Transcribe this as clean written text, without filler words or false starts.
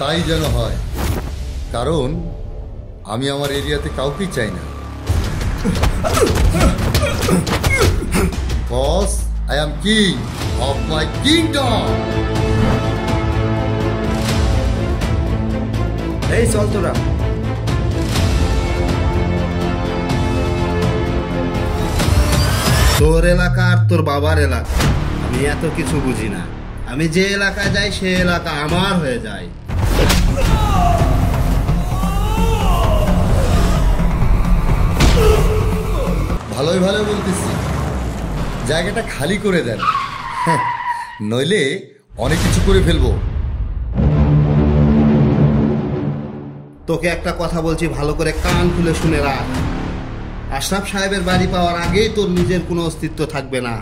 তাই যেন হয়, কারণ আমি আমার এরিয়াতে কাউকেই চাই না। Boss, I am king of my kingdom. এই চল তোরা। তোর এলাকা আর তোর বাবার এলাকা আমি এত কিছু বুঝি না। আমি যে এলাকায় যাই সে এলাকা আমার হয়ে যায়। ভালোই ভালো বলতেছি, জায়গাটা খালি করে দেন, নইলে অনেক কিছু করে ফেলবো। তোকে একটা কথা বলছি, ভালো করে কান খুলে শুনে রাখ। আশরাফ সাহেবের বাড়ি পাওয়ার আগেই তোর নিজের কোনো অস্তিত্ব থাকবে না।